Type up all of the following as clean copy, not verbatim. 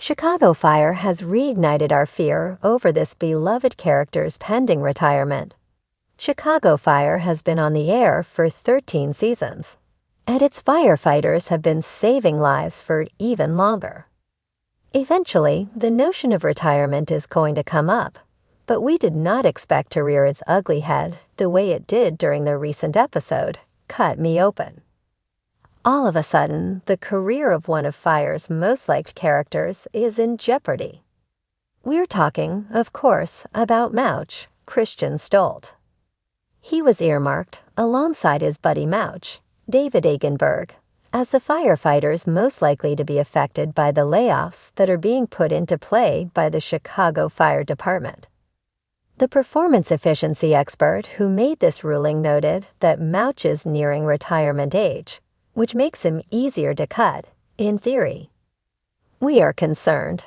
Chicago Fire has reignited our fear over this beloved character's pending retirement. Chicago Fire has been on the air for 13 seasons, and its firefighters have been saving lives for even longer. Eventually, the notion of retirement is going to come up, but we did not expect to rear its ugly head the way it did during the recent episode, Cut Me Open. All of a sudden, the career of one of Fire's most liked characters is in jeopardy. We're talking, of course, about Mouch, Christian Stolt. He was earmarked, alongside his buddy Mouch, David Agenberg, as the firefighters most likely to be affected by the layoffs that are being put into play by the Chicago Fire Department. The performance efficiency expert who made this ruling noted that Mouch is nearing retirement age, which makes him easier to cut, in theory. We are concerned.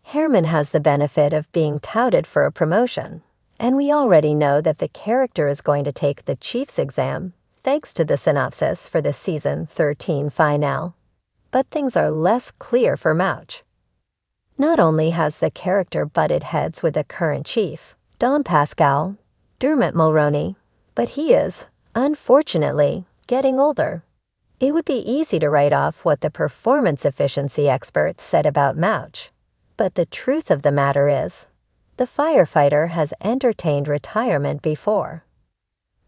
Herman has the benefit of being touted for a promotion, and we already know that the character is going to take the Chief's exam, thanks to the synopsis for the Season 13 finale. But things are less clear for Mouch. Not only has the character butted heads with the current chief, Don Pascal, Dermot Mulroney, but he is, unfortunately, getting older. It would be easy to write off what the performance efficiency experts said about Mouch, but the truth of the matter is, the firefighter has entertained retirement before.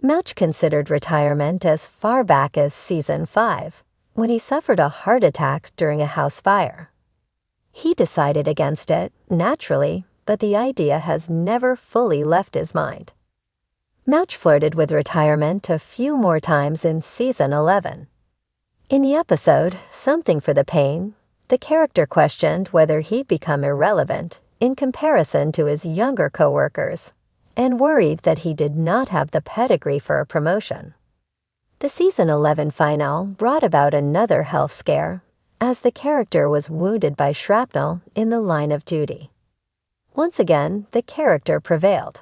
Mouch considered retirement as far back as Season 5, when he suffered a heart attack during a house fire. He decided against it, naturally, but the idea has never fully left his mind. Mouch flirted with retirement a few more times in Season 11. In the episode, Something for the Pain, the character questioned whether he'd become irrelevant in comparison to his younger co-workers, and worried that he did not have the pedigree for a promotion. The Season 11 finale brought about another health scare, as the character was wounded by shrapnel in the line of duty. Once again, the character prevailed.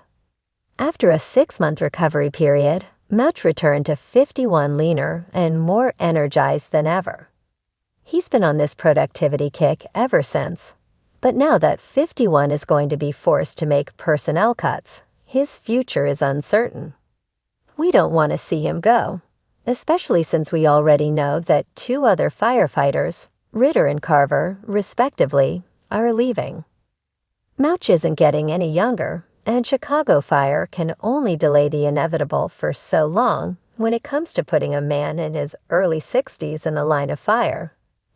After a 6-month recovery period, Mouch returned to 51 leaner and more energized than ever. He's been on this productivity kick ever since, but now that 51 is going to be forced to make personnel cuts, his future is uncertain. We don't want to see him go, especially since we already know that 2 other firefighters, Ritter and Carver, respectively, are leaving. Mouch isn't getting any younger, and Chicago Fire can only delay the inevitable for so long when it comes to putting a man in his early 60s in the line of fire.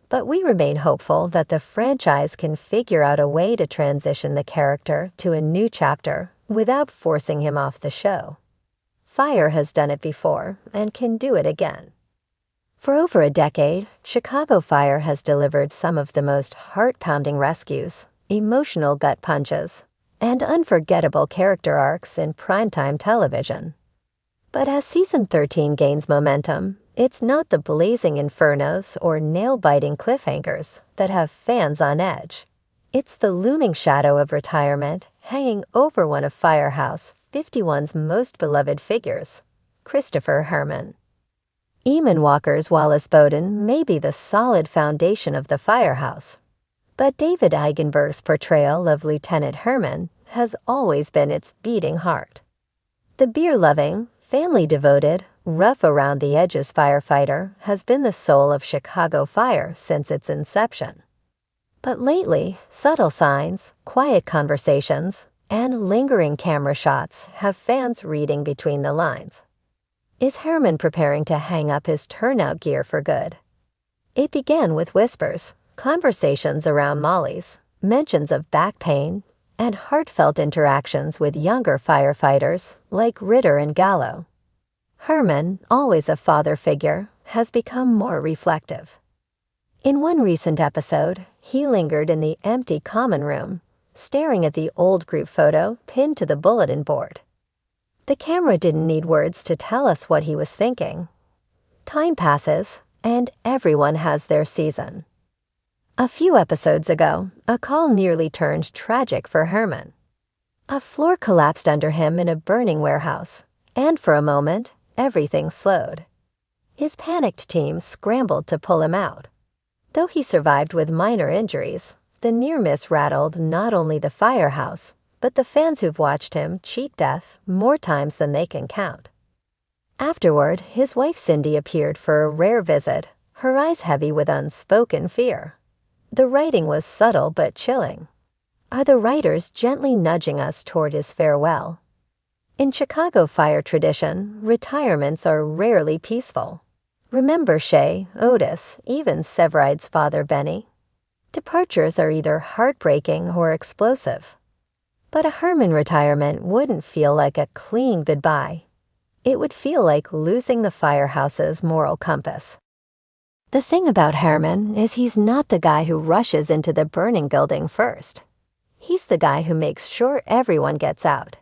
But we remain hopeful that the franchise can figure out a way to transition the character to a new chapter without forcing him off the show. Fire has done it before and can do it again. For over a decade, Chicago Fire has delivered some of the most heart-pounding rescues, emotional gut punches, and unforgettable character arcs in primetime television. But as Season 13 gains momentum, it's not the blazing infernos or nail-biting cliffhangers that have fans on edge. It's the looming shadow of retirement hanging over one of Firehouse 51's most beloved figures, Christopher Herman. Eamon Walker's Wallace Bowden may be the solid foundation of the Firehouse, but David Eigenberg's portrayal of Lieutenant Herman has always been its beating heart. The beer-loving, family-devoted, rough-around-the-edges firefighter has been the soul of Chicago Fire since its inception. But lately, subtle signs, quiet conversations, and lingering camera shots have fans reading between the lines. Is Herman preparing to hang up his turnout gear for good? It began with whispers, conversations around Molly's, mentions of back pain, and heartfelt interactions with younger firefighters like Ritter and Gallo. Herman, always a father figure, has become more reflective. In one recent episode, he lingered in the empty common room, staring at the old group photo pinned to the bulletin board. The camera didn't need words to tell us what he was thinking. Time passes, and everyone has their season. A few episodes ago, a call nearly turned tragic for Herman. A floor collapsed under him in a burning warehouse, and for a moment, everything slowed. His panicked team scrambled to pull him out. Though he survived with minor injuries, The near miss rattled not only the firehouse, but the fans who've watched him cheat death more times than they can count. Afterward, his wife Cindy appeared for a rare visit, her eyes heavy with unspoken fear. The writing was subtle but chilling. Are the writers gently nudging us toward his farewell? In Chicago Fire tradition, retirements are rarely peaceful. Remember Shay, Otis, even Severide's father Benny? Departures are either heartbreaking or explosive. But a Herman retirement wouldn't feel like a clean goodbye. It would feel like losing the firehouse's moral compass. The thing about Herman is he's not the guy who rushes into the burning building first. He's the guy who makes sure everyone gets out.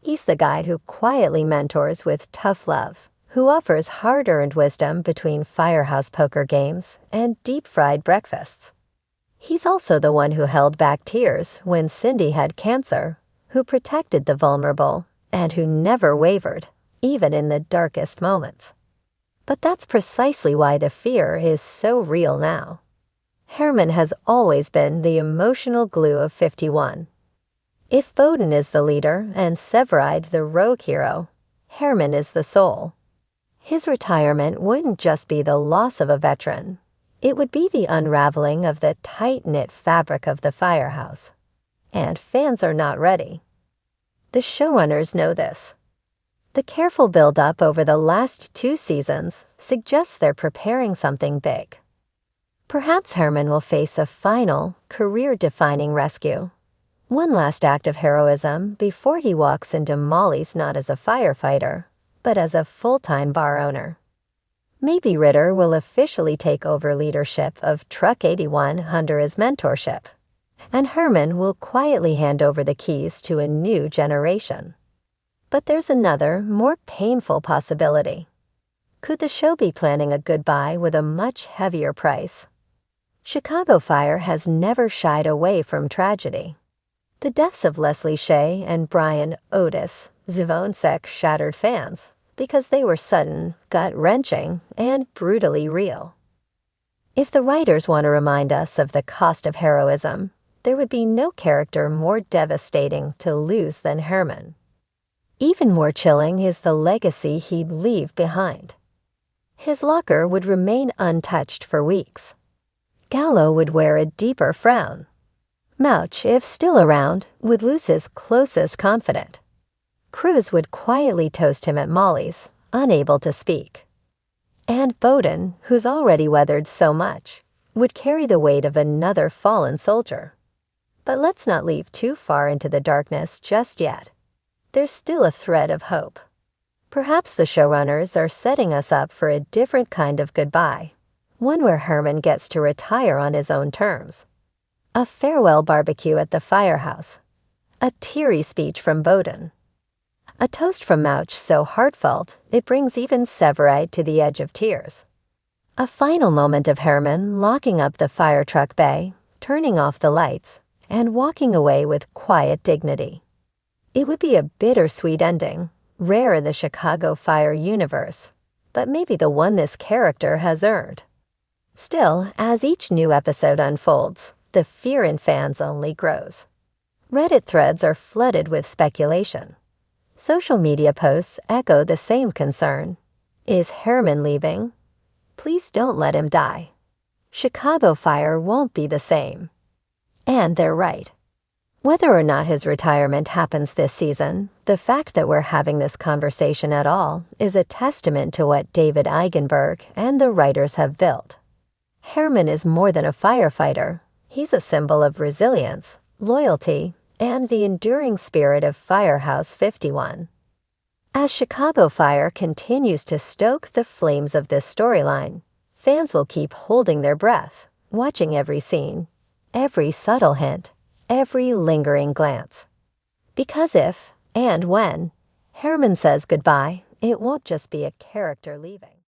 He's the guy who quietly mentors with tough love, who offers hard-earned wisdom between firehouse poker games and deep-fried breakfasts. He's also the one who held back tears when Cindy had cancer, who protected the vulnerable, and who never wavered, even in the darkest moments. But that's precisely why the fear is so real now. Herman has always been the emotional glue of 51. If Bowden is the leader and Severide the rogue hero, Herman is the soul. His retirement wouldn't just be the loss of a veteran. It would be the unraveling of the tight-knit fabric of the firehouse. And fans are not ready. The showrunners know this. The careful build-up over the last 2 seasons suggests they're preparing something big. Perhaps Herman will face a final, career-defining rescue. One last act of heroism before he walks into Molly's not as a firefighter, but as a full-time bar owner. Maybe Ritter will officially take over leadership of Truck 81 under his mentorship, and Herman will quietly hand over the keys to a new generation. But there's another, more painful possibility. Could the show be planning a goodbye with a much heavier price? Chicago Fire has never shied away from tragedy. The deaths of Leslie Shea and Brian Otis Zivonsek shattered fans because they were sudden, gut-wrenching, and brutally real. If the writers want to remind us of the cost of heroism, there would be no character more devastating to lose than Herman. Even more chilling is the legacy he'd leave behind. His locker would remain untouched for weeks. Gallo would wear a deeper frown. Mouchs, if still around, would lose his closest confidant. Cruz would quietly toast him at Molly's, unable to speak. And Bowden, who's already weathered so much, would carry the weight of another fallen soldier. But let's not leave too far into the darkness just yet. There's still a thread of hope. Perhaps the showrunners are setting us up for a different kind of goodbye, one where Herman gets to retire on his own terms. A farewell barbecue at the firehouse. A teary speech from Bowden. A toast from Mouch so heartfelt it brings even Severide to the edge of tears. A final moment of Herman locking up the fire truck bay, turning off the lights, and walking away with quiet dignity. It would be a bittersweet ending, rare in the Chicago Fire universe, but maybe the one this character has earned. Still, as each new episode unfolds, the fear in fans only grows. Reddit threads are flooded with speculation. Social media posts echo the same concern. Is Herman leaving? Please don't let him die. Chicago Fire won't be the same. And they're right. Whether or not his retirement happens this season, the fact that we're having this conversation at all is a testament to what David Eigenberg and the writers have built. Herman is more than a firefighter. He's a symbol of resilience, loyalty, and the enduring spirit of Firehouse 51. As Chicago Fire continues to stoke the flames of this storyline, fans will keep holding their breath, watching every scene, every subtle hint, every lingering glance. Because if, and when, Herman says goodbye, it won't just be a character leaving.